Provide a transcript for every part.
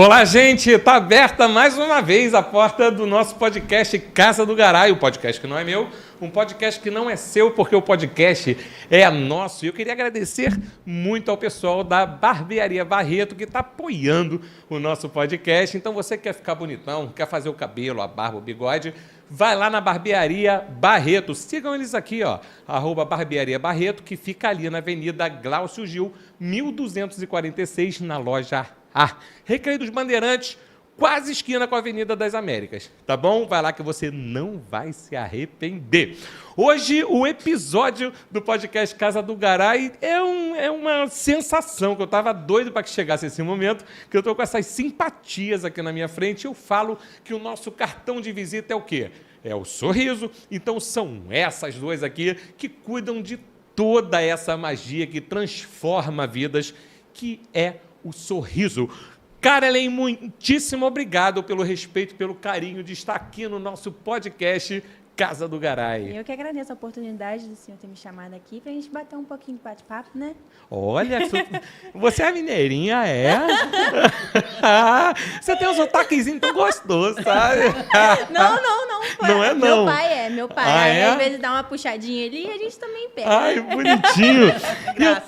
Olá, gente! Está aberta mais uma vez a porta do nosso podcast Casa do Garay, o podcast que não é meu, um podcast que não é seu, porque o podcast é nosso. E eu queria agradecer muito ao pessoal da Barbearia Barreto, que está apoiando o nosso podcast. Então, você quer ficar bonitão, quer fazer o cabelo, a barba, o bigode, vai lá na Barbearia Barreto. Sigam eles aqui, ó, @Barbearia Barreto, que fica ali na Avenida Glaucio Gil, 1246, na loja A. Recreio dos Bandeirantes, quase esquina com a Avenida das Américas, tá bom? Vai lá que você não vai se arrepender. Hoje, o episódio do podcast Casa do Garay é uma sensação, que eu estava doido para que chegasse esse momento, que eu estou com essas simpatias aqui na minha frente. Eu falo que o nosso cartão de visita é o quê? É o sorriso. Então, são essas duas aqui que cuidam de toda essa magia que transforma vidas, que é o sorriso. Karen, muitíssimo obrigado pelo respeito, pelo carinho de estar aqui no nosso podcast Casa do Garay. Eu que agradeço a oportunidade do senhor ter me chamado aqui para a gente bater um pouquinho de bate-papo, né? Olha, você é mineirinha, é? Você tem um sotaquezinho tão gostoso, sabe? Não. Não é não? Meu pai. Ah, é? Às vezes dá uma puxadinha ali e a gente também pega. Ai, bonitinho.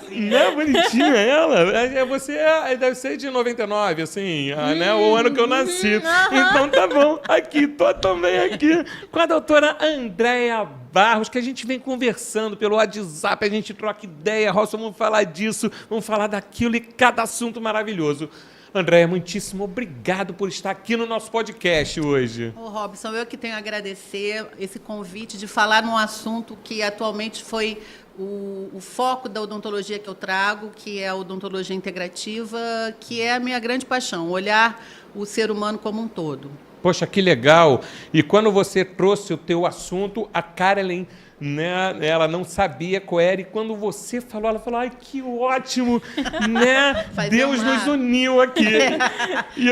Não é bonitinha ela? Você deve ser de 99, assim, né? O ano que eu nasci. Então tá bom. Aqui, tô também aqui com a doutora Andréia Barros, que a gente vem conversando pelo WhatsApp, a gente troca ideia, Roça, vamos falar disso, vamos falar daquilo e cada assunto maravilhoso. Andréia, muitíssimo obrigado por estar aqui no nosso podcast hoje. Ô, Robson, eu que tenho a agradecer esse convite de falar num assunto que atualmente foi o foco da odontologia que eu trago, que é a odontologia integrativa, que é a minha grande paixão, olhar o ser humano como um todo. Poxa, que legal! E quando você trouxe o teu assunto, a Karen, né, ela não sabia qual era, e quando você falou, ela falou, ai, que ótimo, né? Deus nos uniu aqui.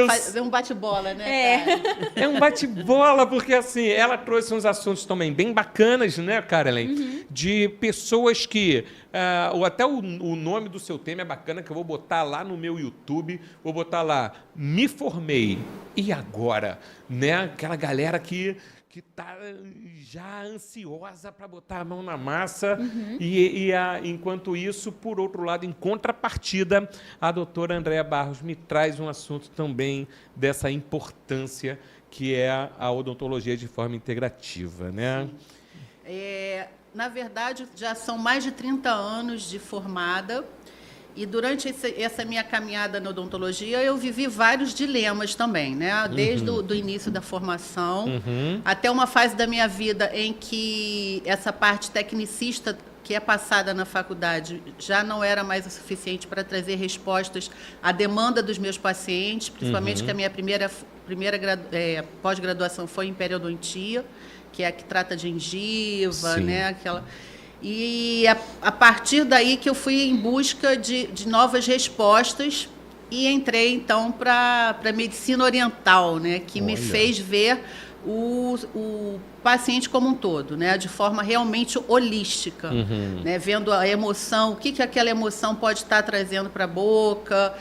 Fazer um bate-bola, né? É um bate-bola, porque assim, ela trouxe uns assuntos também bem bacanas, né, Karen? De pessoas que... ou até o nome do seu tema é bacana, que eu vou botar lá no meu YouTube, vou botar lá, me formei, e agora? Né? Aquela galera que está já ansiosa para botar a mão na massa, enquanto isso, por outro lado, em contrapartida, a doutora Andréia Barros me traz um assunto também dessa importância, que é a odontologia de forma integrativa, né? Na verdade, já são mais de 30 anos de formada, e durante essa minha caminhada na odontologia, eu vivi vários dilemas também, né? Desde o início da formação, até uma fase da minha vida em que essa parte tecnicista que é passada na faculdade já não era mais o suficiente para trazer respostas à demanda dos meus pacientes, principalmente que a minha primeira pós-graduação foi em periodontia, que é a que trata de gengiva, né? E a partir daí que eu fui em busca de novas respostas e entrei, então, para a medicina oriental, né? Que me fez ver o paciente como um todo, né? De forma realmente holística, né? Vendo a emoção, o que aquela emoção pode estar trazendo para a boca,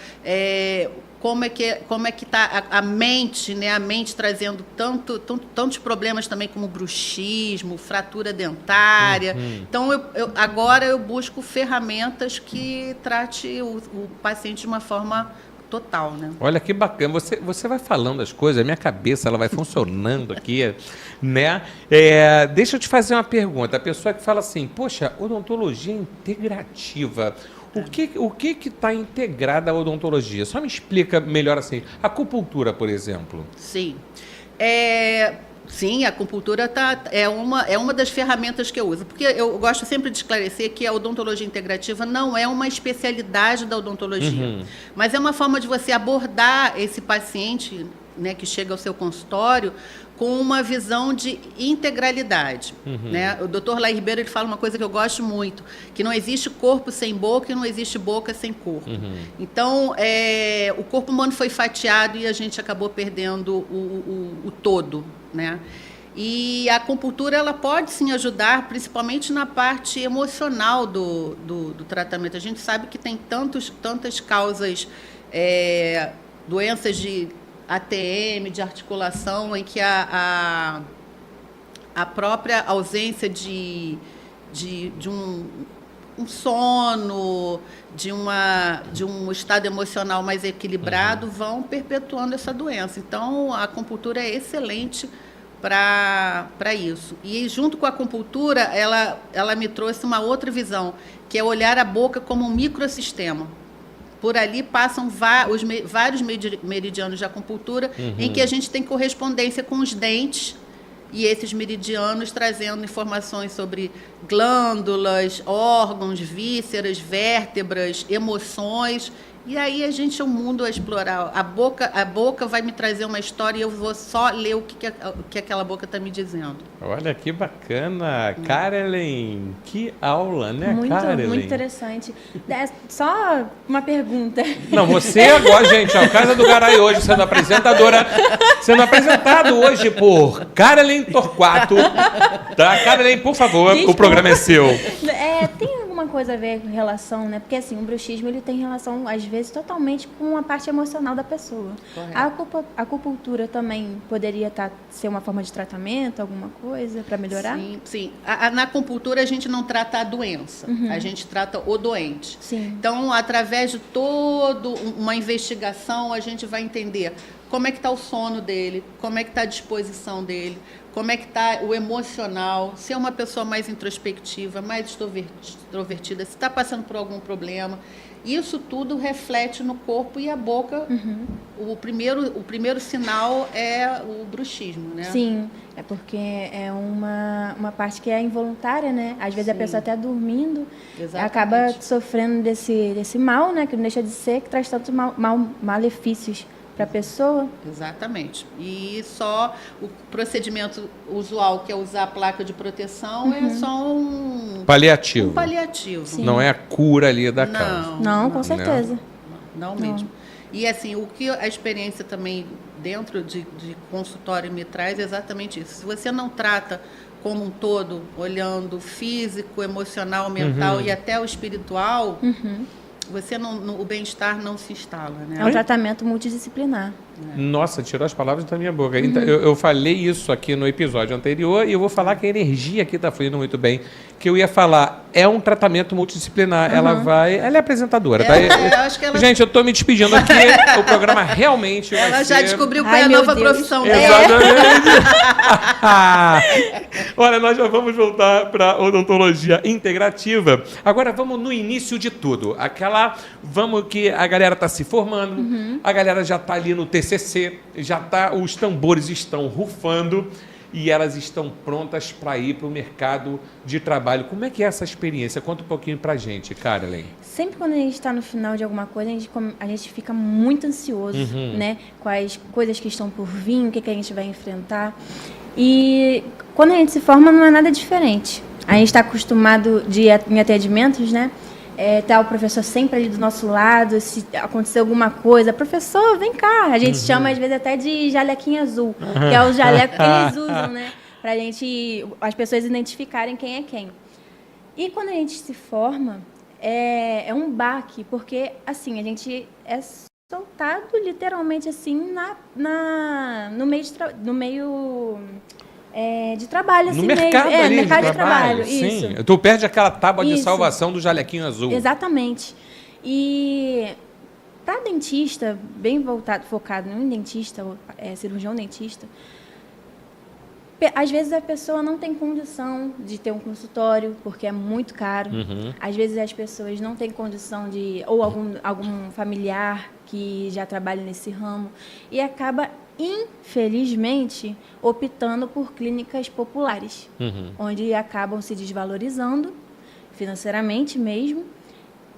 como é que está a mente, né? A mente trazendo tantos problemas também como bruxismo, fratura dentária. Então, agora eu busco ferramentas que trate o paciente de uma forma total, né? Olha que bacana, você vai falando as coisas, a minha cabeça ela vai funcionando aqui, né? Deixa eu te fazer uma pergunta, a pessoa que fala assim, poxa, odontologia integrativa, o que está integrada à odontologia? Só me explica melhor assim, a acupuntura, por exemplo. Sim, Sim, a acupuntura é uma das ferramentas que eu uso, porque eu gosto sempre de esclarecer que a odontologia integrativa não é uma especialidade da odontologia, mas é uma forma de você abordar esse paciente, né, que chega ao seu consultório com uma visão de integralidade. Né? O Dr. Laí Ribeiro ele fala uma coisa que eu gosto muito, que não existe corpo sem boca e não existe boca sem corpo. Então, o corpo humano foi fatiado e a gente acabou perdendo o todo, né? E a acupuntura ela pode sim ajudar, principalmente na parte emocional do tratamento. A gente sabe que tem tantas causas doenças de ATM, de articulação, em que a própria ausência de um sono, de um estado emocional mais equilibrado, vão perpetuando essa doença. Então, a acupuntura é excelente para isso. E, junto com a acupuntura, ela me trouxe uma outra visão, que é olhar a boca como um microsistema. Por ali passam vários meridianos de acupuntura, em que a gente tem correspondência com os dentes, e esses meridianos trazendo informações sobre glândulas, órgãos, vísceras, vértebras, emoções. E aí a gente é um mundo a explorar. A boca vai me trazer uma história e eu vou só ler o que aquela boca está me dizendo. Olha que bacana. Karelen, que aula, né, Karelen? Muito interessante. Só uma pergunta. Não, você agora, gente, ó, Casa do Garay hoje sendo apresentadora, sendo apresentado hoje por Karelen Torquato. Tá? Karelen, por favor, desculpa. O programa é seu. Tem alguma coisa a ver com relação, né? Porque assim, o bruxismo ele tem relação, às vezes, totalmente com a parte emocional da pessoa. Correto. A acupuntura também poderia ser uma forma de tratamento, alguma coisa para melhorar? Sim. Na acupuntura a gente não trata a doença, a gente trata o doente. Sim. Então, através de toda uma investigação, a gente vai entender como é que está o sono dele, como é que está a disposição dele, como é que está o emocional, se é uma pessoa mais introspectiva, mais extrovertida, se está passando por algum problema. Isso tudo reflete no corpo e a boca. O primeiro sinal é o bruxismo, né? Sim, é porque é uma parte que é involuntária, né? Às vezes a pessoa até dormindo acaba sofrendo desse mal, né? Que não deixa de ser, que traz tantos malefícios para a pessoa. Exatamente. E só o procedimento usual, que é usar a placa de proteção, é só um paliativo. Sim. Não é a cura ali da causa. Não, com certeza. Não mesmo. E assim, o que a experiência também dentro de consultório me traz é exatamente isso. Se você não trata como um todo, olhando o físico, emocional, mental e até o espiritual, o bem-estar não se instala, né? É um tratamento multidisciplinar. Nossa, tirou as palavras da minha boca. Então, eu falei isso aqui no episódio anterior e eu vou falar que a energia aqui está fluindo muito bem. Que eu ia falar, é um tratamento multidisciplinar. Ela é apresentadora, tá? Eu acho que ela... Gente, eu estou me despedindo aqui. O programa realmente vai Ela ser... já descobriu qual é a nova profissão dela. Exatamente. Olha, nós já vamos voltar para a odontologia integrativa. Agora vamos no início de tudo. Vamos que a galera está se formando, a galera já está ali no TCC, os tambores estão rufando e elas estão prontas para ir para o mercado de trabalho. Como é que é essa experiência? Conta um pouquinho para a gente, Karelen. Sempre quando a gente está no final de alguma coisa, a gente fica muito ansioso, né? Com as coisas que estão por vir, o que a gente vai enfrentar. E quando a gente se forma, não é nada diferente. A gente está acostumado em atendimentos, né? Tá o professor sempre ali do nosso lado, se acontecer alguma coisa, professor, vem cá. A gente chama, às vezes, até de jalequinho azul, que é o jaleco que eles usam, né? Pra as pessoas identificarem quem é quem. E quando a gente se forma, é um baque, porque, assim, a gente é soltado, literalmente, assim, no meio de trabalho, assim, no mercado mesmo. Ali mercado de trabalho. Sim. Isso. Tu perde aquela tábua de salvação do jalequinho azul. Exatamente. E para dentista, bem focado em dentista, cirurgião dentista, às vezes a pessoa não tem condição de ter um consultório, porque é muito caro. Às vezes as pessoas não têm condição ou algum familiar que já trabalha nesse ramo, e acaba, infelizmente, optando por clínicas populares, onde acabam se desvalorizando financeiramente mesmo,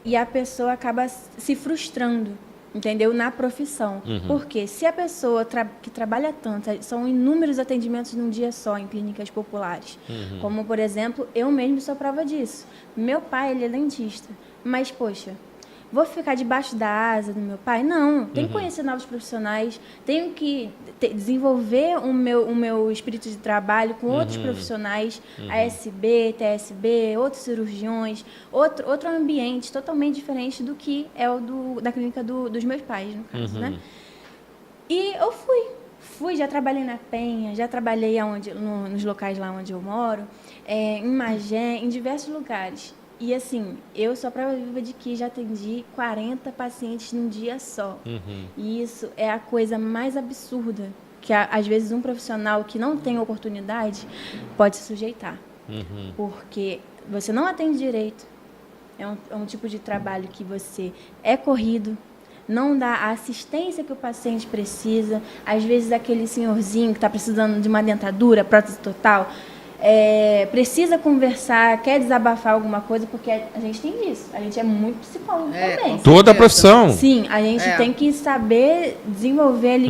e a pessoa acaba se frustrando, entendeu? Na profissão. Porque se a pessoa que trabalha tanto, são inúmeros atendimentos num dia só em clínicas populares, como, por exemplo, eu mesmo sou prova disso. Meu pai, ele é dentista, mas, poxa, vou ficar debaixo da asa do meu pai? Não, tenho que conhecer novos profissionais, tenho que desenvolver o meu espírito de trabalho com outros profissionais, ASB, TSB, outros cirurgiões, outro ambiente totalmente diferente do que é o da clínica dos meus pais, no caso, né? E eu fui, já trabalhei na Penha, já trabalhei nos locais lá onde eu moro, em Magé, em diversos lugares. E assim, eu sou a prova viva de que já atendi 40 pacientes num dia só. E isso é a coisa mais absurda que às vezes um profissional que não tem oportunidade pode se sujeitar. Porque você não atende direito, é um tipo de trabalho que você é corrido, não dá a assistência que o paciente precisa. Às vezes aquele senhorzinho que está precisando de uma dentadura, prótese total, precisa conversar, quer desabafar alguma coisa, porque a gente tem isso. A gente é muito psicólogo também. Toda a profissão. Sim, a gente tem que saber desenvolver ali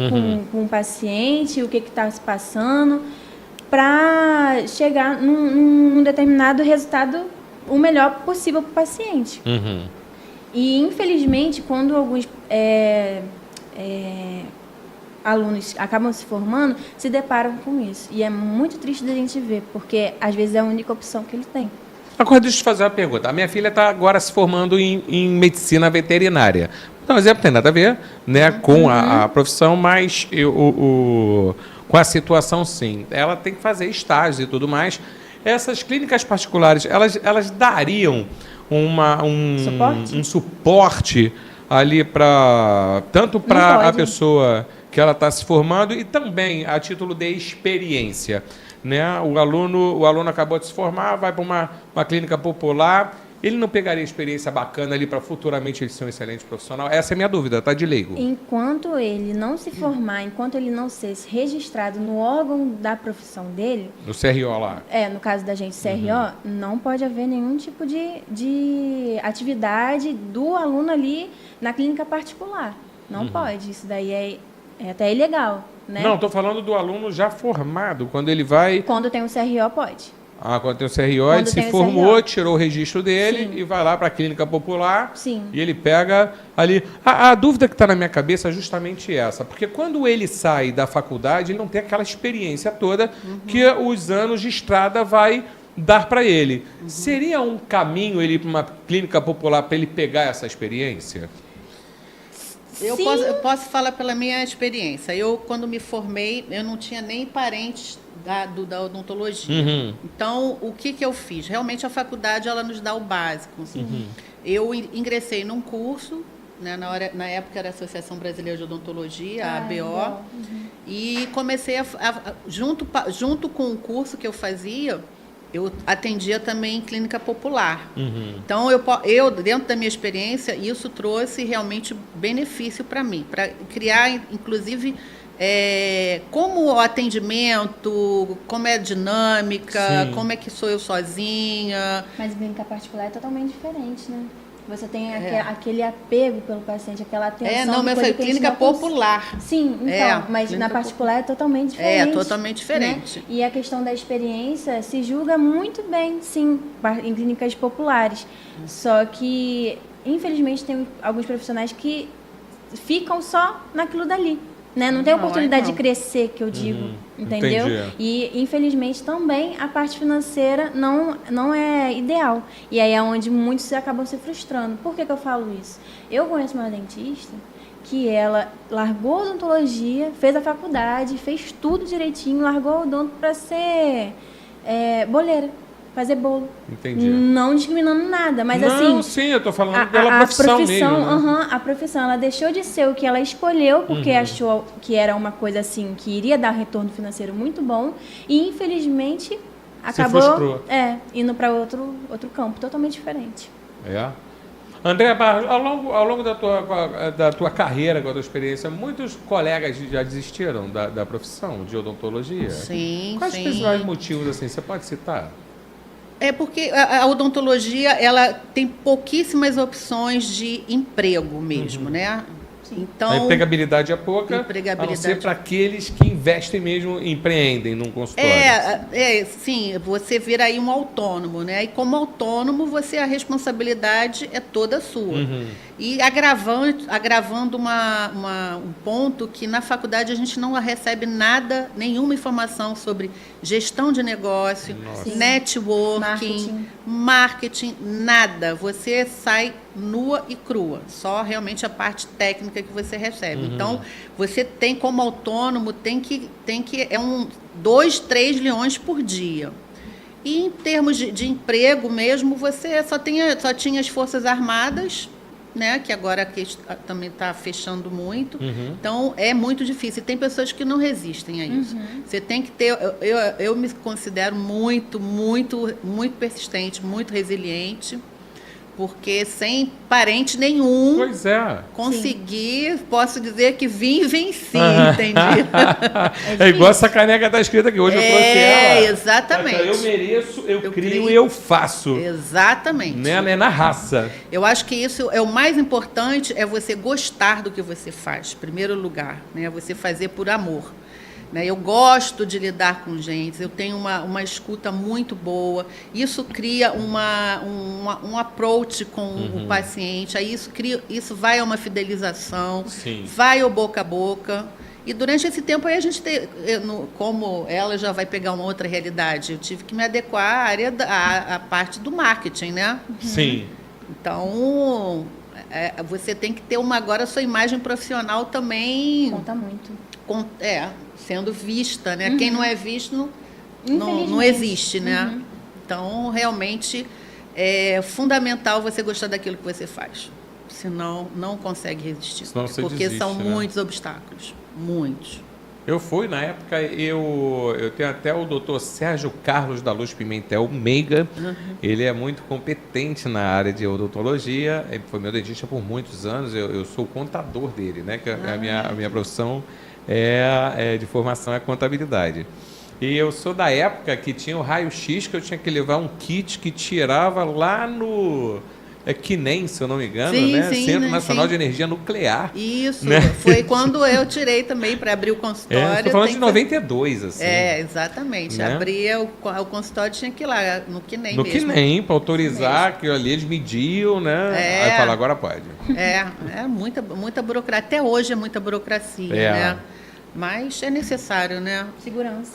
com o paciente, o que está se passando, para chegar num determinado resultado o melhor possível para o paciente. E, infelizmente, quando alguns alunos acabam se formando, se deparam com isso. E é muito triste da gente ver, porque às vezes é a única opção que ele tem. Agora, deixa eu te fazer uma pergunta. A minha filha está agora se formando em medicina veterinária. Não, exemplo, tem nada a ver, né, com a profissão, mas com a situação, sim. Ela tem que fazer estágios e tudo mais. Essas clínicas particulares, elas dariam um suporte ali tanto para a pessoa que ela está se formando e também a título de experiência, né? O aluno acabou de se formar, vai para uma clínica popular, ele não pegaria experiência bacana ali para futuramente ele ser um excelente profissional? Essa é a minha dúvida, tá, de leigo. Enquanto ele não se formar, enquanto ele não ser registrado no órgão da profissão dele... No CRO lá. No caso da gente, CRO, não pode haver nenhum tipo de atividade do aluno ali na clínica particular. Não pode. Isso daí é até ilegal, né? Não, estou falando do aluno já formado, quando ele vai... Quando tem o CRO, pode. Quando tem o CRO, ele se formou, tirou o registro dele e vai lá para a clínica popular. Sim. E ele pega ali... A dúvida que está na minha cabeça é justamente essa. Porque quando ele sai da faculdade, ele não tem aquela experiência toda que os anos de estrada vai dar para ele. Seria um caminho ele ir para uma clínica popular para ele pegar essa experiência? Eu posso falar pela minha experiência. Eu, quando me formei, eu não tinha nem parentes da odontologia. Então, o que eu fiz? Realmente, a faculdade ela nos dá o básico. Eu ingressei num curso, né, na época era a Associação Brasileira de Odontologia, a ABO, e comecei junto com o curso que eu fazia, eu atendia também em clínica popular. Então, eu, dentro da minha experiência, isso trouxe realmente benefício para mim, para criar, inclusive, como o atendimento, como é a dinâmica, como é que sou eu sozinha. Mas clínica particular é totalmente diferente, né? Você tem aquele apego pelo paciente, aquela atenção. Não, mas foi clínica popular. Sim, então, mas na particular é totalmente diferente. Totalmente diferente. Né? E a questão da experiência se julga muito bem, sim, em clínicas populares. Só que, infelizmente, tem alguns profissionais que ficam só naquilo dali. Né? Não tem oportunidade de crescer, que eu digo, entendeu? Entendi. E, infelizmente, também a parte financeira não é ideal. E aí é onde muitos acabam se frustrando. Por que eu falo isso? Eu conheço uma dentista que ela largou a odontologia, fez a faculdade, fez tudo direitinho, largou o odonto para ser boleira. Fazer bolo. Entendi. Não discriminando nada, mas assim... Sim, eu estou falando pela profissão mesmo. Né? A profissão, ela deixou de ser o que ela escolheu, porque achou que era uma coisa assim, que iria dar retorno financeiro muito bom, e infelizmente acabou indo para outro campo totalmente diferente. André Barros, ao longo da tua carreira, da tua experiência, muitos colegas já desistiram da profissão de odontologia? Sim, Quais os principais motivos, assim, você pode citar? É porque a odontologia ela tem pouquíssimas opções de emprego mesmo, né? Então, a empregabilidade é pouca, a não ser para aqueles que investem mesmo, empreendem num consultório. Sim, você vira aí um autônomo, né? E como autônomo, a responsabilidade é toda sua. E agravando um ponto que na faculdade a gente não recebe nada, nenhuma informação sobre gestão de negócio, networking, marketing, nada. Você sai nua e crua, só realmente a parte técnica que você recebe. Então, você tem como autônomo, tem que 2, 3 leões por dia. E em termos de emprego mesmo, você só tinha as Forças Armadas, né, que agora também está fechando muito. Então, é muito difícil. Tem pessoas que não resistem a isso. Você tem que ter... Eu me considero muito, muito, muito persistente, muito resiliente, porque sem parente nenhum consegui, posso dizer que vim e venci, entendi? É igual essa caneca está escrita aqui. Hoje eu trouxe ela. Exatamente. Eu mereço, eu crio e eu faço. Exatamente. Né? Na raça. Eu acho que isso é o mais importante, é você gostar do que você faz, em primeiro lugar. Né? Você fazer por amor. Eu gosto de lidar com gente, eu tenho uma escuta muito boa, isso cria um approach com o paciente, aí isso vai a uma fidelização, vai ao boca a boca, e durante esse tempo aí a gente tem, como ela já vai pegar uma outra realidade, eu tive que me adequar à área à parte do marketing, né? Sim. Então, você tem que ter agora a sua imagem profissional também... Conta muito. Sendo vista, né? Quem não é visto não existe, né? Então, realmente, é fundamental você gostar daquilo que você faz. Senão, não consegue resistir. Porque são muitos obstáculos. Muitos. Eu fui, na época, eu tenho até o doutor Sérgio Carlos da Luz Pimentel Meiga. Ele é muito competente na área de odontologia. Ele foi meu dentista por muitos anos. Eu sou o contador dele, né? Que a minha profissão de formação é contabilidade. E eu sou da época que tinha o raio-x, que eu tinha que levar um kit que tirava lá no... CNEM, se eu não me engano, né? Centro Nacional de Energia Nuclear. Isso, né? Foi quando eu tirei também para abrir o consultório. Estou falando de 92, assim. Exatamente. Né? Abria o consultório, tinha que ir lá, no CNEM mesmo. No CNEM, para autorizar, aquilo ali eles mediam, né? Aí fala, agora pode. Muita burocracia. Até hoje é muita burocracia, né? Mas é necessário, né? Segurança.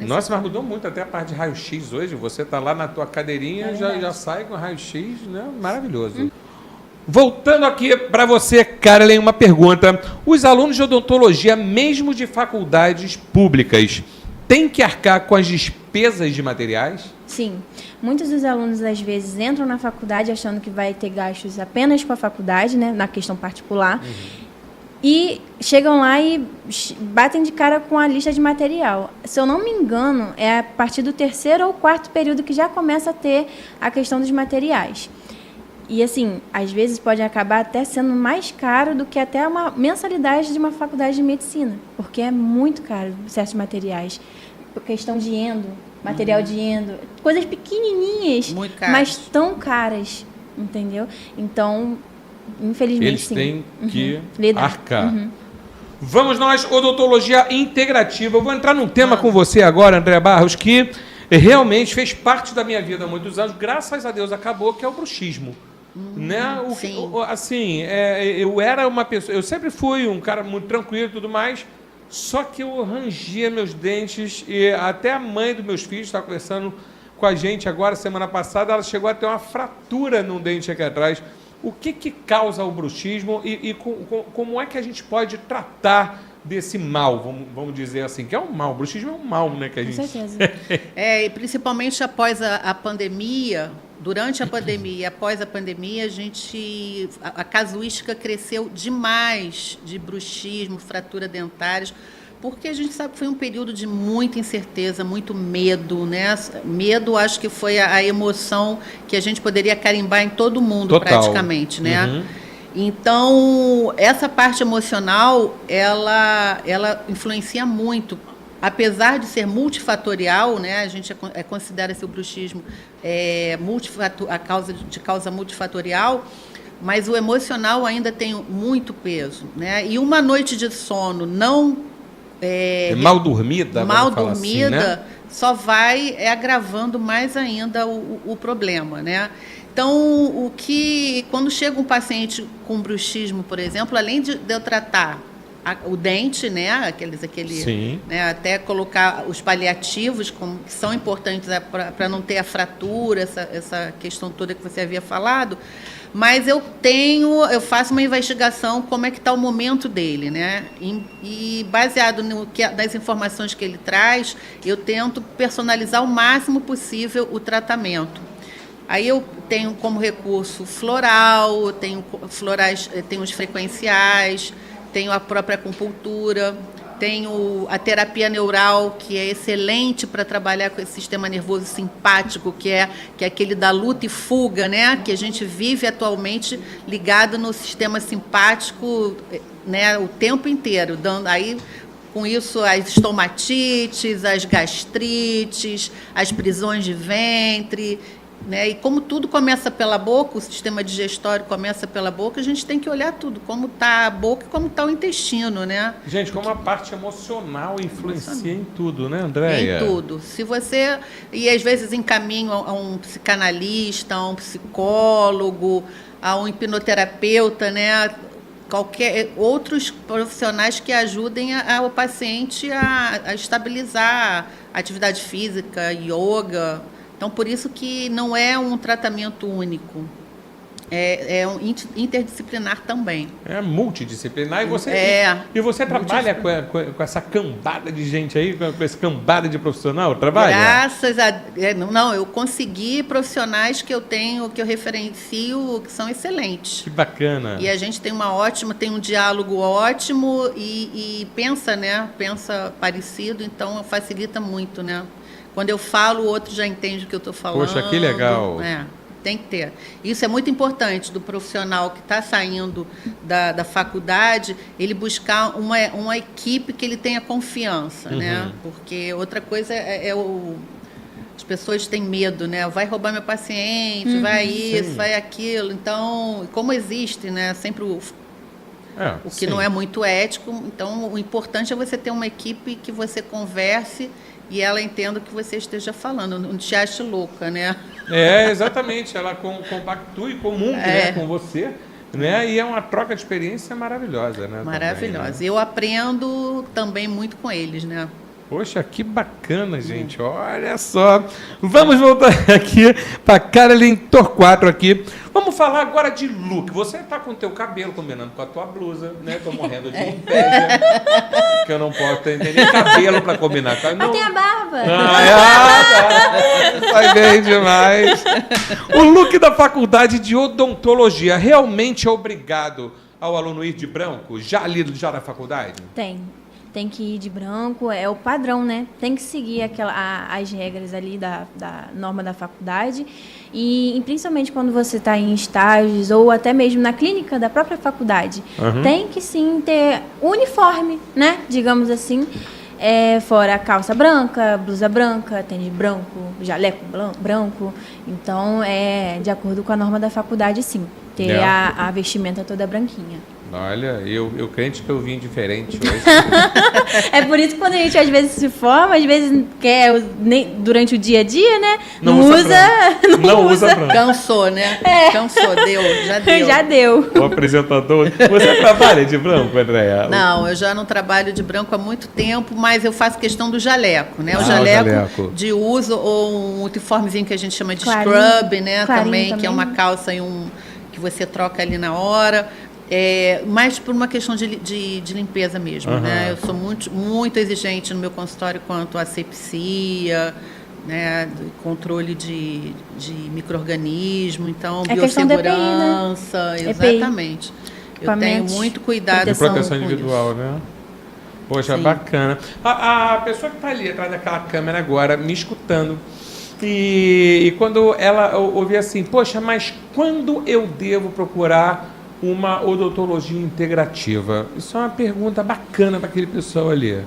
Nossa, mas mudou muito até a parte de raio-x hoje. Você está lá na tua cadeirinha, já sai com raio-x, né? Maravilhoso. Voltando aqui para você, Carolyn, uma pergunta. Os alunos de odontologia, mesmo de faculdades públicas, têm que arcar com as despesas de materiais? Sim. Muitos dos alunos, às vezes, entram na faculdade achando que vai ter gastos apenas com a faculdade, né? Na questão particular. E chegam lá e batem de cara com a lista de material. Se eu não me engano, é a partir do 3º ou 4º período que já começa a ter a questão dos materiais. E, assim, às vezes pode acabar até sendo mais caro do que até uma mensalidade de uma faculdade de medicina, porque é muito caro certos materiais. Por questão de material de endo, coisas pequenininhas, mas tão caras, entendeu? Então... Infelizmente, eles têm que arcar. Vamos nós, odontologia integrativa. Eu vou entrar num tema com você agora, André Barros, que realmente fez parte da minha vida há muitos anos. Graças a Deus acabou, que é o bruxismo. Né? Eu era uma pessoa... Eu sempre fui um cara muito tranquilo e tudo mais, só que eu rangia meus dentes e até a mãe dos meus filhos estava conversando com a gente agora, semana passada, ela chegou a ter uma fratura num dente aqui atrás. O que causa o bruxismo e como é que a gente pode tratar desse mal, vamos dizer assim, que é um mal, o bruxismo é um mal, né? Que a gente... Com certeza. E principalmente após a pandemia, durante a pandemia e após a pandemia, a casuística cresceu demais de bruxismo, fratura dentárias, porque a gente sabe que foi um período de muita incerteza, muito medo, né? Medo, acho que foi a emoção que a gente poderia carimbar em todo mundo, praticamente, né? Então, essa parte emocional, ela influencia muito. Apesar de ser multifatorial, né? A gente considera-se o bruxismo de causa multifatorial, mas o emocional ainda tem muito peso, né? E uma noite de sono mal dormida, assim, né? Só vai agravando mais ainda o problema, né? Então, quando chega um paciente com bruxismo, por exemplo, além de eu tratar o dente, né, Sim. né, até colocar os paliativos, que são importantes para não ter a fratura, essa questão toda que você havia falado, mas eu faço uma investigação como é que está o momento dele, né, e baseado nas informações que ele traz, eu tento personalizar o máximo possível o tratamento. Aí eu tenho como recurso floral, tenho os frequenciais, tenho a própria acupuntura, tenho a terapia neural, que é excelente para trabalhar com esse sistema nervoso simpático, que é aquele da luta e fuga, né? Que a gente vive atualmente ligado no sistema simpático, né? O tempo inteiro, dando aí com isso as estomatites, as gastrites, as prisões de ventre. Né? E como tudo começa pela boca, o sistema digestório começa pela boca, a gente tem que olhar tudo, como está a boca e como está o intestino, né? Gente, como a parte emocional influencia em tudo, né, Andréia? Em tudo. Se você, e às vezes encaminho a um psicanalista, a um psicólogo, a um hipnoterapeuta, né? Outros profissionais que ajudem o paciente a estabilizar a atividade física, yoga. Então, por isso que não é um tratamento único, é um interdisciplinar também. É multidisciplinar e você trabalha com essa cambada de gente aí, com essa cambada de profissional? Trabalha? Graças a... Não, eu consegui profissionais que eu referencio, que são excelentes. Que bacana. E a gente tem tem um diálogo ótimo e pensa parecido, então facilita muito, né? Quando eu falo, o outro já entende o que eu estou falando. Poxa, que legal. Tem que ter. Isso é muito importante do profissional que está saindo da faculdade, ele buscar uma equipe que ele tenha confiança, né? Porque outra coisa as pessoas têm medo, né? Vai roubar meu paciente, vai isso, vai aquilo. Então, como existe, né? Sempre o que não é muito ético. Então, o importante é você ter uma equipe que você converse e ela entenda o que você esteja falando, não te ache louca, né? Exatamente. Ela compactue, comungue, né, com você, né? E é uma troca de experiência maravilhosa, né? Maravilhosa. Também, né? Eu aprendo também muito com eles, né? Poxa, que bacana, gente. Olha só. Vamos voltar aqui para Caroline Torquato aqui. Vamos falar agora de look. Você está com o teu cabelo combinando com a tua blusa, né? Estou morrendo de inveja, que eu não posso ter nem cabelo para combinar. Mas tem a barba. Sai bem demais. O look da faculdade de odontologia realmente é obrigado ao aluno ir de branco? Já na faculdade? Tem que ir de branco, é o padrão, né? Tem que seguir as regras ali da norma da faculdade. E principalmente quando você está em estágios ou até mesmo na clínica da própria faculdade, tem que sim ter uniforme, né? Digamos assim. Fora a calça branca, blusa branca, tênis branco, jaleco branco. Então, de acordo com a norma da faculdade, sim. Ter a vestimenta toda branquinha. Olha, eu crente que eu vim diferente hoje. É por isso que quando a gente às vezes se forma, às vezes quer durante o dia a dia, né? Não usa branco. Cansou, né? Cansou, já deu. Já deu. O apresentador. Você trabalha de branco, Andréia? Não, eu já não trabalho de branco há muito tempo, mas eu faço questão do jaleco, né? O jaleco de uso ou um uniformezinho que a gente chama de scrub, né? Também, que é uma calça e que você troca ali na hora. Mais por uma questão de limpeza mesmo, né? Eu sou muito, muito exigente no meu consultório quanto à asepsia, né? Controle de micro-organismo, então biossegurança, EPI, né? Exatamente. Eu tenho muito cuidado de proteção individual, né? Poxa, sim. Bacana. A pessoa que está ali atrás daquela câmera agora, me escutando, e quando ela ouvir assim, poxa, mas quando eu devo procurar uma odontologia integrativa? Isso é uma pergunta bacana para aquele pessoal ali.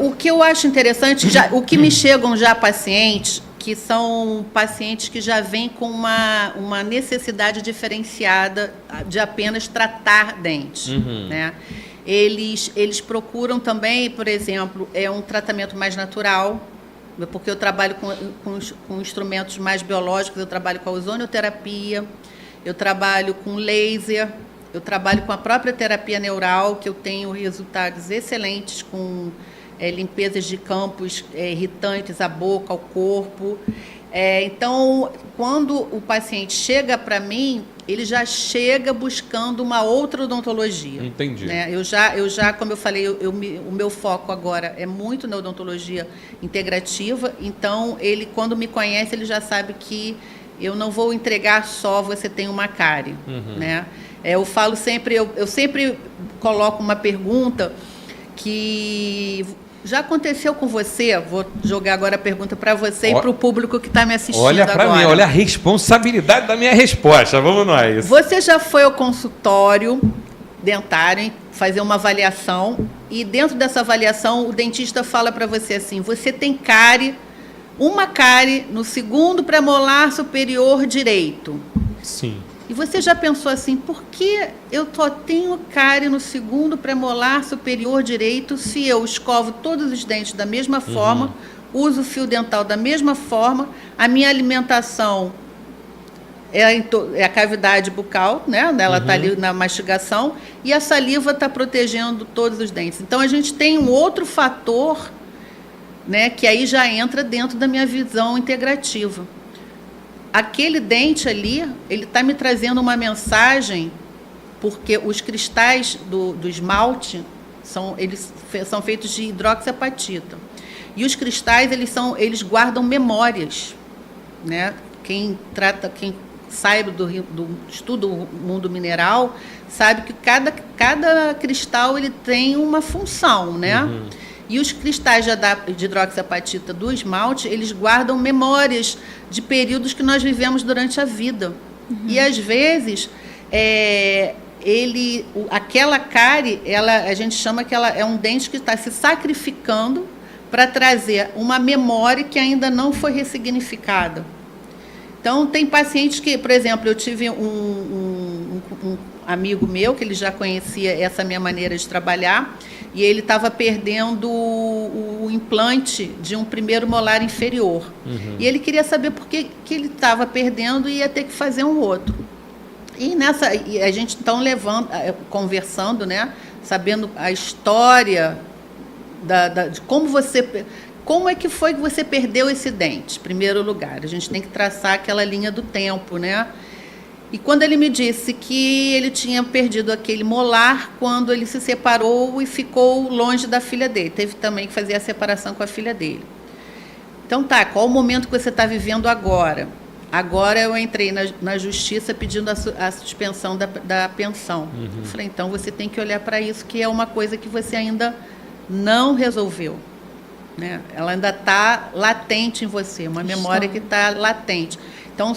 O que eu acho interessante, o que me chegam já pacientes, que são pacientes que já vêm com uma necessidade diferenciada de apenas tratar dentes, né? Eles procuram também, por exemplo, um tratamento mais natural, porque eu trabalho com instrumentos mais biológicos, eu trabalho com a ozonioterapia, eu trabalho com laser, eu trabalho com a própria terapia neural, que eu tenho resultados excelentes com limpezas de campos irritantes à boca, ao corpo. Então, quando o paciente chega para mim, ele já chega buscando uma outra odontologia. Entendi. Né? Eu já, como eu falei, o meu foco agora é muito na odontologia integrativa, então ele, quando me conhece, ele já sabe que eu não vou entregar só você tem uma cárie. Né? Eu falo sempre, eu sempre coloco uma pergunta que... Já aconteceu com você? Vou jogar agora a pergunta para você e para o público que está me assistindo agora. Olha para mim, olha a responsabilidade da minha resposta. Vamos nós. Você já foi ao consultório dentário fazer uma avaliação e dentro dessa avaliação o dentista fala para você assim, você tem cárie, uma cárie no segundo premolar superior direito. Sim. E você já pensou assim, por que eu só tenho cárie no segundo premolar superior direito se eu escovo todos os dentes da mesma forma, uso fio dental da mesma forma, a minha alimentação é a cavidade bucal, né? Ela está ali na mastigação, e a saliva está protegendo todos os dentes. Então, a gente tem um outro fator, né, que aí já entra dentro da minha visão integrativa. Aquele dente ali, ele está me trazendo uma mensagem, porque os cristais do esmalte eles são feitos de hidroxiapatita. E os cristais, eles guardam memórias. Né? Quem saiba estuda o mundo mineral, sabe que cada cristal ele tem uma função, né? E os cristais de hidroxiapatita do esmalte, eles guardam memórias de períodos que nós vivemos durante a vida. E, às vezes, aquela cárie, a gente chama que ela é um dente que está se sacrificando para trazer uma memória que ainda não foi ressignificada. Então, tem pacientes que, por exemplo, eu tive um amigo meu, que ele já conhecia essa minha maneira de trabalhar, e ele estava perdendo o implante de um primeiro molar inferior. E ele queria saber por que ele estava perdendo e ia ter que fazer um outro. E a gente, então, conversando, né, sabendo a história de como é que foi que você perdeu esse dente, em primeiro lugar. A gente tem que traçar aquela linha do tempo, né? E quando ele me disse que ele tinha perdido aquele molar quando ele se separou e ficou longe da filha dele. Teve também que fazer a separação com a filha dele. Então tá, qual o momento que você está vivendo agora? Agora eu entrei na justiça pedindo a suspensão da pensão. Eu falei, então você tem que olhar para isso, que é uma coisa que você ainda não resolveu. Né? Ela ainda está latente em você, uma memória que está latente. Então,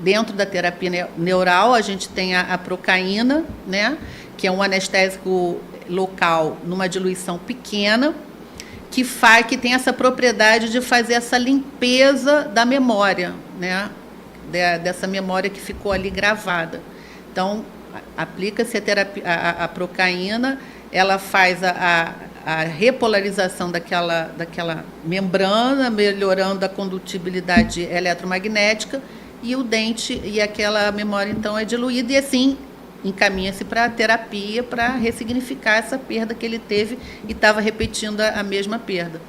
dentro da terapia neural, a gente tem a procaína, né? Que é um anestésico local numa diluição pequena, que tem essa propriedade de fazer essa limpeza da memória, né? Dessa memória que ficou ali gravada. Então, aplica-se a procaína, ela faz a repolarização daquela membrana, melhorando a condutibilidade eletromagnética, e o dente e aquela memória, então, é diluída, e assim encaminha-se para a terapia para ressignificar essa perda que ele teve e estava repetindo a mesma perda.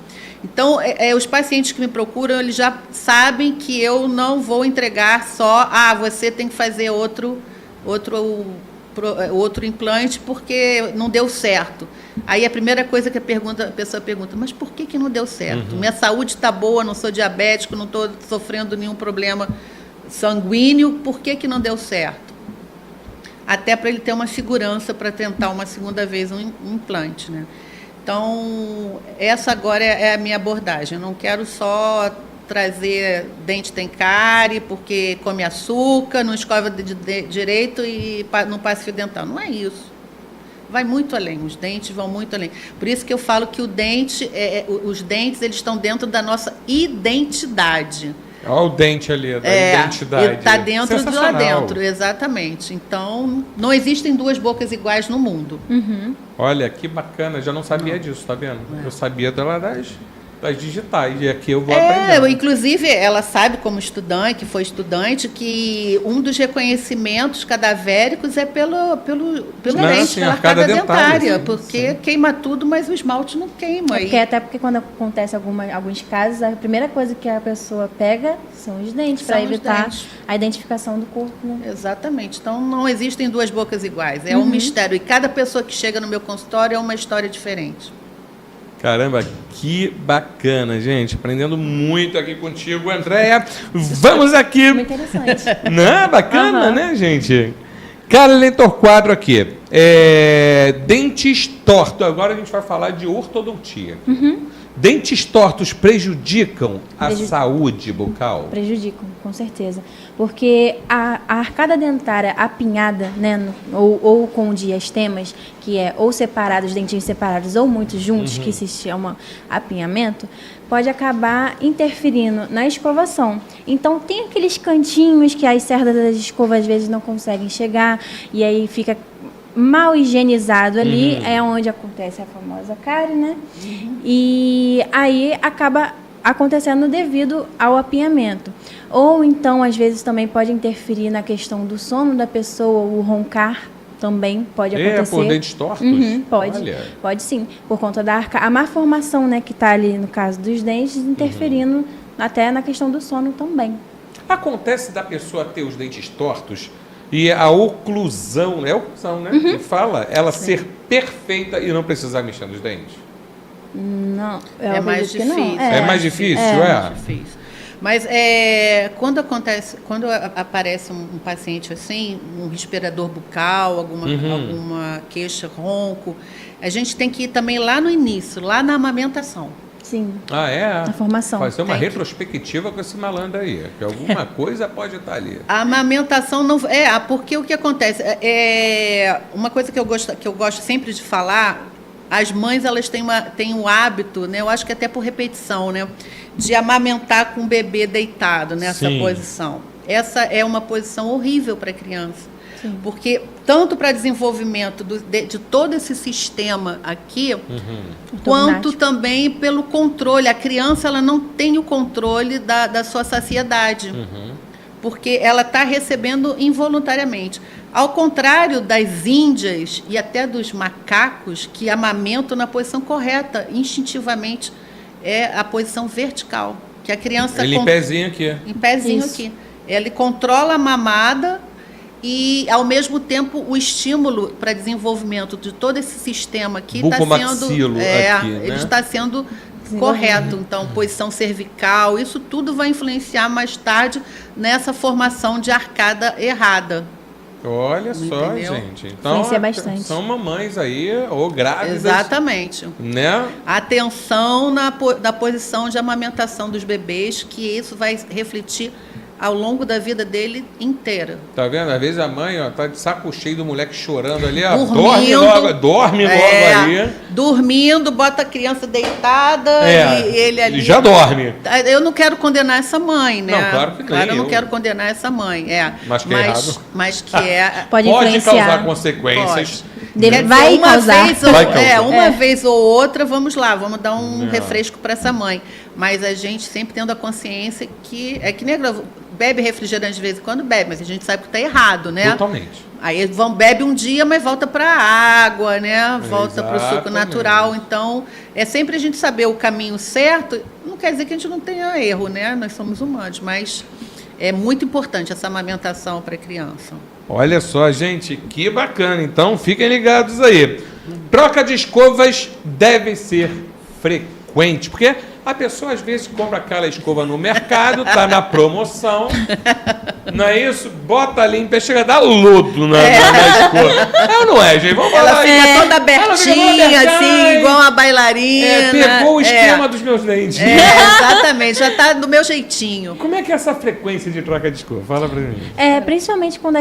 Então, os pacientes que me procuram, eles já sabem que eu não vou entregar só, você tem que fazer outro implante porque não deu certo. Aí a primeira coisa que a pessoa pergunta, mas por que não deu certo? Minha saúde está boa, não sou diabético, não estou sofrendo nenhum problema sanguíneo, por que não deu certo? Até para ele ter uma segurança para tentar uma segunda vez um implante, né? Então, essa agora é a minha abordagem. Eu não quero só trazer dente tem cárie porque come açúcar, não escova direito e não passa fio dental. Não é isso. Vai muito além, os dentes vão muito além. Por isso que eu falo que os dentes eles estão dentro da nossa identidade. Olha o dente ali, da identidade. Está dentro de lá dentro, exatamente. Então, não existem duas bocas iguais no mundo. Olha, que bacana, já não sabia disso, tá vendo? Eu sabia das digitais. E aqui eu vou aprendendo. Inclusive, ela sabe, como estudante, que foi estudante, que um dos reconhecimentos cadavéricos é pelo dente, pela arcada dentária, sim, porque queima tudo, mas o esmalte não queima. Até porque quando acontece alguns casos, a primeira coisa que a pessoa pega são os dentes, para evitar a identificação do corpo. Né? Exatamente. Então, não existem duas bocas iguais. É um mistério. E cada pessoa que chega no meu consultório é uma história diferente. Caramba, que bacana, gente. Aprendendo muito aqui contigo, Andréia. Vamos aqui. Muito interessante. Não, bacana, né, gente? Karen Torquato aqui. Dentes tortos. Agora a gente vai falar de ortodontia. Dentes tortos prejudicam a saúde bucal? Prejudicam, com certeza. Porque a arcada dentária apinhada, né, ou com diastemas, que é ou separados, dentinhos separados, ou muito juntos, que se chama apinhamento, pode acabar interferindo na escovação. Então, tem aqueles cantinhos que as cerdas das escovas às vezes não conseguem chegar, e aí fica mal higienizado ali, é onde acontece a famosa cárie, né? E aí acaba acontecendo devido ao apinhamento. Ou então, às vezes, também pode interferir na questão do sono da pessoa, o roncar também pode acontecer. Por dentes tortos? Pode. Olha. Pode sim, por conta da a má formação, né, que está ali no caso dos dentes, interferindo até na questão do sono também. Acontece da pessoa ter os dentes tortos e a oclusão, é oclusão, né? Que fala, ela ser perfeita e não precisar mexer nos dentes? Não, é mais difícil. É mais difícil, mais difícil. Mas quando aparece um paciente assim, um respirador bucal, alguma queixa, ronco, a gente tem que ir também lá no início, lá na amamentação. Sim. Na formação. Fazer uma retrospectiva com esse malandro aí, que alguma coisa pode estar ali. A amamentação não porque o que acontece uma coisa que eu gosto sempre de falar. As mães, elas têm um hábito, né? Eu acho que até por repetição, né? De amamentar com o bebê deitado nessa posição. Essa é uma posição horrível para a criança. Sim. Porque tanto para desenvolvimento de todo esse sistema aqui, quanto também pelo controle. A criança, ela não tem o controle da sua saciedade. Porque ela está recebendo involuntariamente. Ao contrário das índias e até dos macacos, que amamentam na posição correta, instintivamente, é a posição vertical. Que a criança... Ele em pezinho aqui. Em pezinho aqui. Ele controla a mamada e, ao mesmo tempo, o estímulo para desenvolvimento de todo esse sistema aqui está sendo... ele está sendo correto. Então, posição cervical, isso tudo vai influenciar mais tarde nessa formação de arcada errada. Olha só, gente. Então, são mamães aí, ou grávidas. Exatamente. Né? Atenção na posição de amamentação dos bebês, que isso vai refletir ao longo da vida dele inteira. Tá vendo? Às vezes a mãe tá de saco cheio do moleque chorando ali, dorme logo ali. Dormindo, bota a criança deitada e ele ali. Ele já dorme. Eu não quero condenar essa mãe, né? Não, claro que não. Eu não quero condenar essa mãe. Mas que é errado. Mas que é... Pode causar consequências. Vai causar. Uma vez ou outra, vamos dar um refresco para essa mãe. Mas a gente sempre tendo a consciência que nem bebe refrigerante de vez em quando, mas a gente sabe que está errado, né? Totalmente. Aí bebe um dia, mas volta para a água, né? Volta para o suco natural. Então, é sempre a gente saber o caminho certo. Não quer dizer que a gente não tenha erro, né? Nós somos humanos, mas é muito importante essa amamentação para a criança. Olha só, gente, que bacana. Então, fiquem ligados aí. Troca de escovas deve ser frequente, porque a pessoa às vezes compra aquela escova no mercado, tá na promoção, não é isso? Bota limpa, chega a dar lodo na escova. Não é, gente? Vamos falar. Ela fica toda abertinha, assim, igual uma bailarina. Pegou o esquema dos meus dentes. Exatamente, já tá do meu jeitinho. Como é que é essa frequência de troca de escova? Fala pra mim. Principalmente quando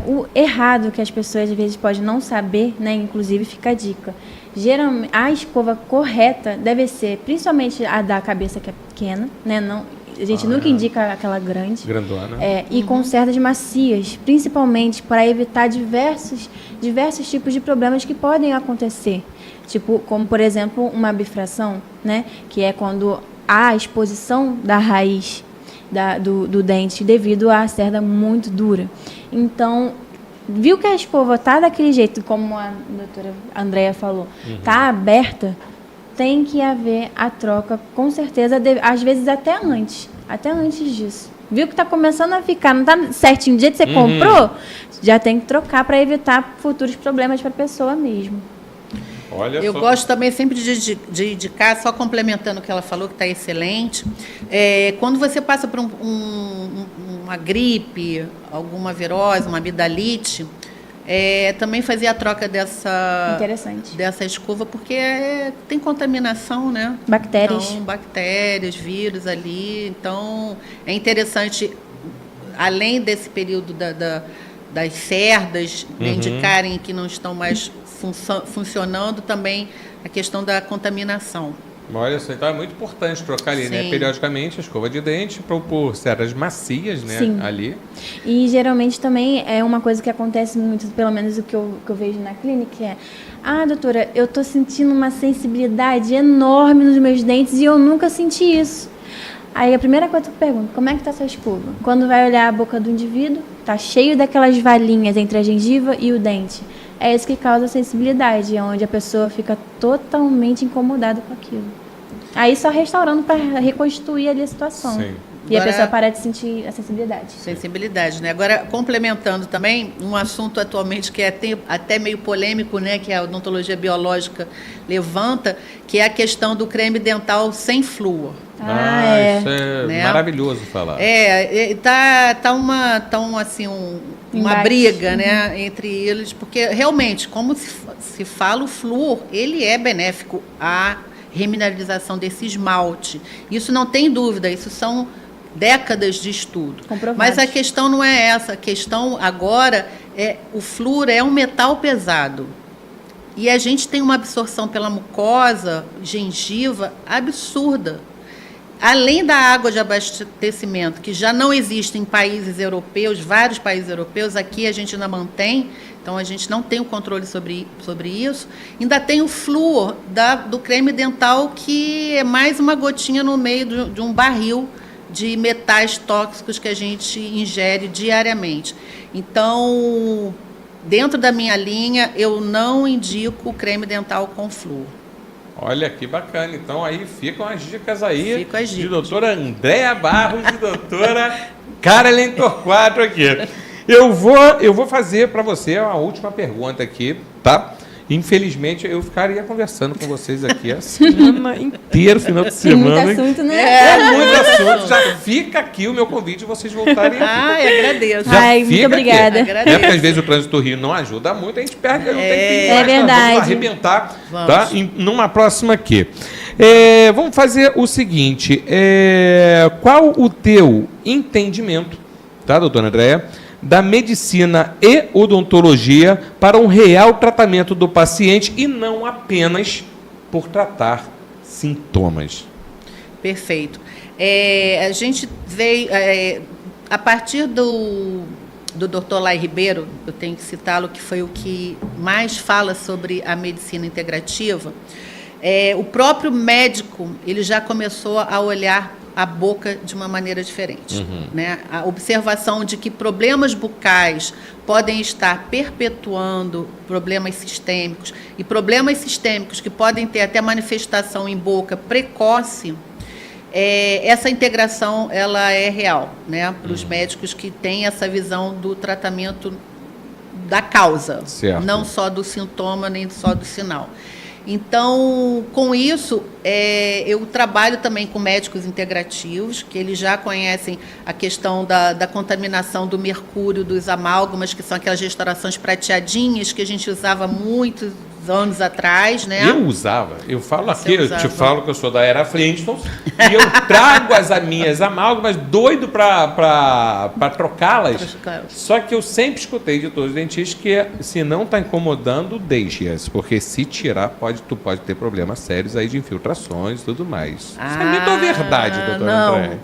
o errado que as pessoas às vezes podem não saber, né? Inclusive fica a dica. Geralmente, a escova correta deve ser, principalmente a da cabeça que é pequena, né? A gente nunca indica aquela grande. Grandona. E com cerdas macias, principalmente para evitar diversos tipos de problemas que podem acontecer. tipo, como por exemplo uma bifração, né? Que é quando há a exposição da raiz do dente devido à cerda muito dura. Então, viu que a escova tá daquele jeito, como a doutora Andréa falou, tá aberta, tem que haver a troca, com certeza, às vezes até antes disso. Viu que tá começando a ficar, não tá certinho do jeito que você comprou, já tem que trocar para evitar futuros problemas para a pessoa mesmo. Olha eu só. gosto também sempre de indicar, só complementando o que ela falou, que está excelente, quando você passa por uma gripe, alguma virose, uma amidalite, também fazer a troca dessa escova, porque tem contaminação, né? Bactérias. Então, bactérias, vírus ali. Então, é interessante, além desse período das cerdas indicarem que não estão mais funcionando, também a questão da contaminação. Olha só, então é muito importante trocar ali, né? Sim. Periodicamente a escova de dente por cerdas macias, né? Sim. Ali. E geralmente também é uma coisa que acontece muito, pelo menos o que eu vejo na clínica, doutora, eu tô sentindo uma sensibilidade enorme nos meus dentes e eu nunca senti isso. Aí a primeira coisa que eu pergunto, como é que tá essa escova? Quando vai olhar a boca do indivíduo, tá cheio daquelas valinhas entre a gengiva e o dente. É isso que causa sensibilidade, onde a pessoa fica totalmente incomodada com aquilo. Aí só restaurando para reconstituir ali a situação. Sim. E agora, a pessoa para de sentir a sensibilidade. Sensibilidade, né? Agora, complementando também, um assunto atualmente que é até meio polêmico, né? Que a odontologia biológica levanta, que é a questão do creme dental sem flúor. Isso é né? maravilhoso falar. Uma briga, né, entre eles, porque realmente, como se fala, o flúor, ele é benéfico à remineralização desse esmalte. Isso não tem dúvida, isso são décadas de estudo. Comprovado. Mas a questão não é essa, a questão agora o flúor é um metal pesado. E a gente tem uma absorção pela mucosa gengiva absurda. Além da água de abastecimento, que já não existe em países europeus, vários países europeus, aqui a gente ainda mantém, então a gente não tem o controle sobre isso, ainda tem o flúor do creme dental, que é mais uma gotinha no meio de um barril de metais tóxicos que a gente ingere diariamente. Então, dentro da minha linha, eu não indico o creme dental com flúor. Olha que bacana. Então aí ficam as dicas aí. Ficam as dicas. De doutora Andréa Barros e doutora Carolyn Torquato aqui. Eu vou fazer para você a última pergunta aqui, tá? Infelizmente, eu ficaria conversando com vocês aqui a semana inteira, final de semana. Muito assunto, né? É muito assunto. Já fica aqui o meu convite de vocês voltarem aqui. Eu agradeço. Muito obrigada. É porque às vezes o trânsito do Rio não ajuda muito, a gente perde, não tem tempo. É verdade. Vamos arrebentar, tá? Numa próxima aqui. Vamos fazer o seguinte, qual o teu entendimento, tá, doutora Andréa, da medicina e odontologia para um real tratamento do paciente e não apenas por tratar sintomas? Perfeito. A gente veio, a partir do Dr. Lai Ribeiro, eu tenho que citá-lo, que foi o que mais fala sobre a medicina integrativa. O próprio médico, ele já começou a olhar a boca de uma maneira diferente. Né? A observação de que problemas bucais podem estar perpetuando problemas sistêmicos, e problemas sistêmicos que podem ter até manifestação em boca precoce, essa integração ela é real, né? Para os médicos que têm essa visão do tratamento da causa, certo. Não só do sintoma, nem só do sinal. Então, com isso, eu trabalho também com médicos integrativos, que eles já conhecem a questão da contaminação do mercúrio, dos amálgamas, que são aquelas restaurações prateadinhas que a gente usava muitos anos atrás, né? Eu falo aqui, eu te falo que eu sou da era Flintstones, e eu trago as minhas amálgamas, doido para trocá-las. Só que eu sempre escutei de todos os dentistas que se não está incomodando, deixe-as, porque se tirar, tu pode ter problemas sérios aí de infiltrações e tudo mais. Isso é mito ou verdade, doutora Andréa?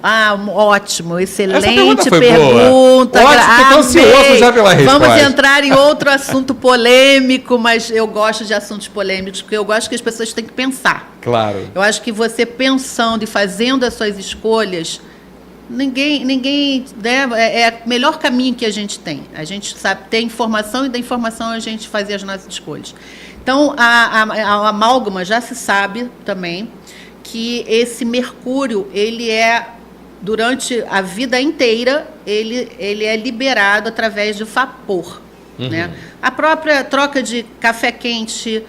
Ótimo, excelente pergunta. pergunta. Ótimo, estou ansioso já pela resposta. Vamos entrar em outro assunto polêmico, mas eu gosto de de assuntos polêmicos, porque eu gosto que as pessoas têm que pensar. Claro. Eu acho que você pensando e fazendo as suas escolhas, ninguém né, é o melhor caminho que a gente tem. A gente sabe ter informação e da informação a gente fazer as nossas escolhas. Então, a amálgama já se sabe também que esse mercúrio, ele é, durante a vida inteira, ele é liberado através de vapor. Né? A própria troca de café quente,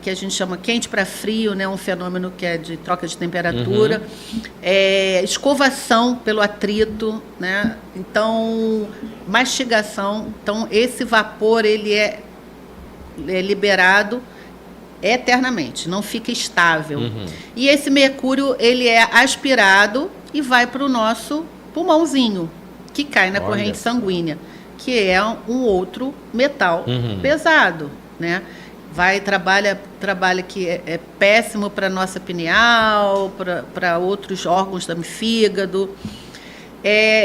que a gente chama quente para frio, né? Um fenômeno que é de troca de temperatura, escovação pelo atrito, né? Então, mastigação. Então, esse vapor ele é liberado eternamente, não fica estável. E esse mercúrio ele é aspirado e vai para o nosso pulmãozinho, que cai na corrente sanguínea, que é um outro metal pesado, né? Trabalha que é péssimo para a nossa pineal, para outros órgãos do fígado.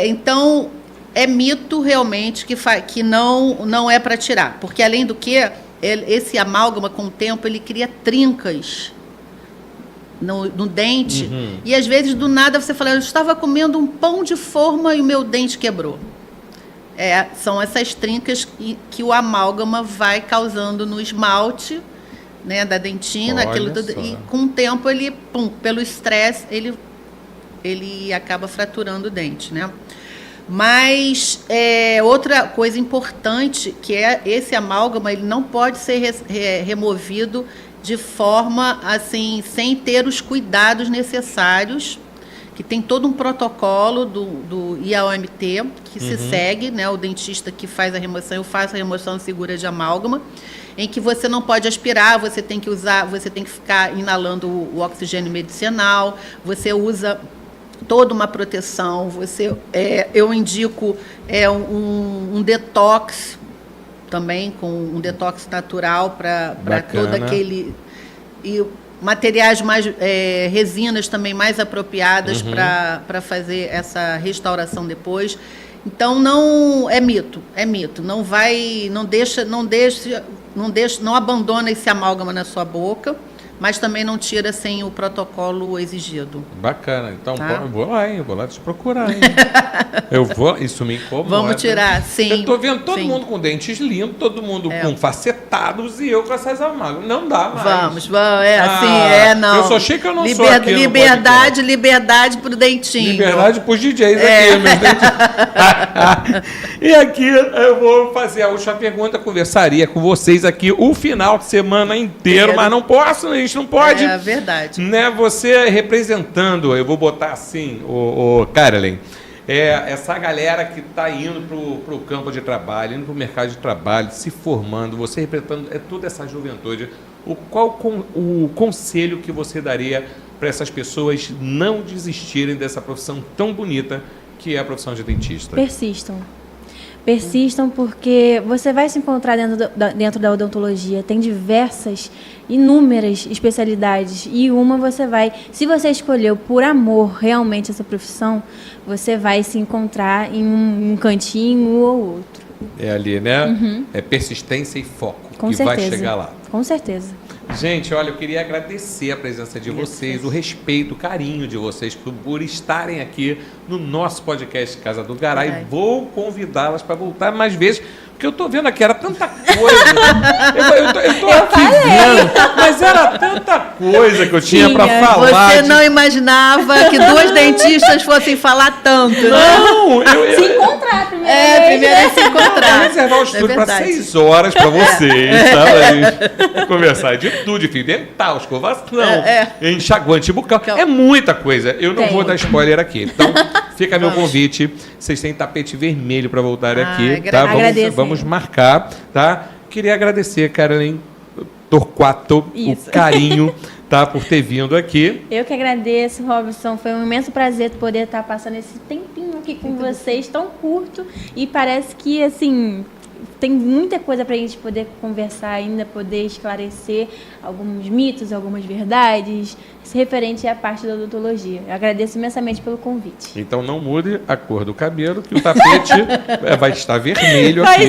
Então, é mito realmente que não é para tirar, porque além do que, esse amálgama, com o tempo, ele cria trincas no dente, e às vezes do nada você fala, eu estava comendo um pão de forma e o meu dente quebrou. São essas trincas que o amálgama vai causando no esmalte, né, da dentina, aquilo tudo, e com o tempo ele, pelo estresse, ele acaba fraturando o dente, né? Mas outra coisa importante, que é esse amálgama, ele não pode ser removido de forma assim, sem ter os cuidados necessários, que tem todo um protocolo do IAOMT que se segue, né? O dentista que faz a remoção, eu faço a remoção segura de amálgama, em que você não pode aspirar, você tem que ficar inalando o oxigênio medicinal, você usa toda uma proteção, eu indico um detox também, com um detox natural para todo aquele... E materiais mais, resinas também mais apropriadas para fazer essa restauração depois. Então não não abandona esse amálgama na sua boca, mas também não tira sem o protocolo exigido. Bacana. Então, eu vou lá te procurar, hein? Isso me incomoda. Vamos tirar, sim. Eu tô vendo todo mundo com dentes limpos, todo mundo com facetados e eu com essas amálgamas. Não dá mais. Vamos, não. Eu só achei que eu não sou aqui liberdade pro dentinho. Liberdade pros DJs aqui, meus dentinhos. E aqui eu vou fazer a última pergunta, conversaria com vocês aqui o final de semana inteiro, mas não posso, a gente não pode. É verdade. Né, você representando, eu vou botar assim, o Carolyn, essa galera que está indo para o campo de trabalho, indo para o mercado de trabalho, se formando, você representando toda essa juventude, qual o conselho que você daria para essas pessoas não desistirem dessa profissão tão bonita que é a profissão de dentista? Persistam, porque você vai se encontrar dentro da odontologia. Tem inúmeras especialidades. E se você escolheu por amor realmente essa profissão, você vai se encontrar em um cantinho ou outro. É ali, né? É persistência e foco vai chegar lá. Com certeza. Gente, olha, eu queria agradecer a presença de vocês, o respeito, o carinho de vocês por estarem aqui no nosso podcast Casa do Garay. Vou convidá-las para voltar mais vezes, porque eu tô vendo aqui, era tanta coisa. eu tô aqui vendo, mas era tanta coisa que eu tinha para falar. Você não imaginava que duas dentistas fossem falar tanto, né? Não, se encontrar primeiro. Primeiro é se encontrar. Vou reservar o estúdio para 6 horas para vocês, tá? Conversar de tudo, de fio dental, escovação, enxaguante bucal. É muita coisa. Eu não vou dar spoiler aqui. Então, fica meu convite. Vocês têm tapete vermelho para voltar aqui, tá? Vamos marcar, tá? Queria agradecer, Carolyn Torquato, o carinho, tá? Por ter vindo aqui. Eu que agradeço, Robson. Foi um imenso prazer poder estar passando esse tempinho aqui com vocês, tão curto. E parece que, assim, tem muita coisa para a gente poder conversar ainda, poder esclarecer alguns mitos, algumas verdades, referente à parte da odontologia. Eu agradeço imensamente pelo convite. Então não mude a cor do cabelo, que o tapete vai estar vermelho aqui.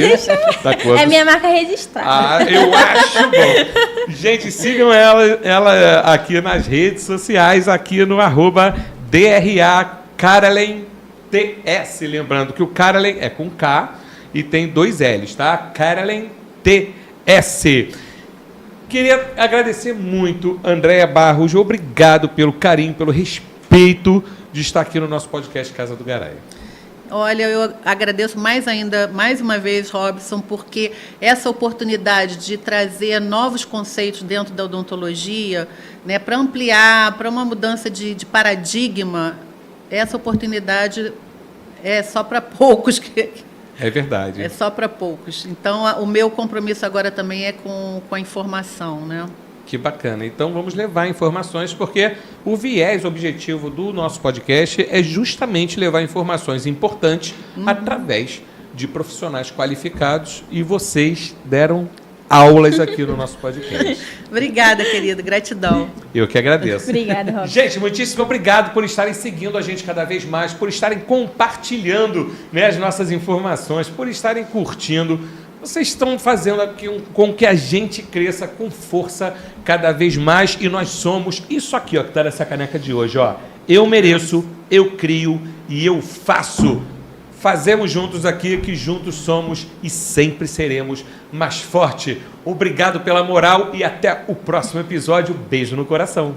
Da cor é minha marca registrada. Eu acho bom. Gente, sigam ela aqui nas redes sociais, aqui no @DRA Caralen TS. Lembrando que o Caralen é com K e tem 2 L's, tá? Caralen TS. Queria agradecer muito, Andréia Barros. Obrigado pelo carinho, pelo respeito de estar aqui no nosso podcast Casa do Garay. Olha, eu agradeço mais uma vez, Robson, porque essa oportunidade de trazer novos conceitos dentro da odontologia, né, para ampliar, para uma mudança de paradigma, essa oportunidade é só para poucos. É verdade. É só para poucos. Então, o meu compromisso agora também é com a informação, né? Que bacana. Então, vamos levar informações, porque o viés objetivo do nosso podcast é justamente levar informações importantes através de profissionais qualificados, e vocês deram aulas aqui no nosso podcast. Obrigada, querido. Gratidão. Eu que agradeço. Obrigada, Robson. Gente, muitíssimo obrigado por estarem seguindo a gente cada vez mais, por estarem compartilhando, né, as nossas informações, por estarem curtindo. Vocês estão fazendo aqui com que a gente cresça com força cada vez mais, e nós somos isso aqui, ó, que está nessa caneca de hoje, ó. Eu mereço, eu crio e eu faço. Fazemos juntos aqui, que juntos somos e sempre seremos mais forte. Obrigado pela moral e até o próximo episódio. Beijo no coração.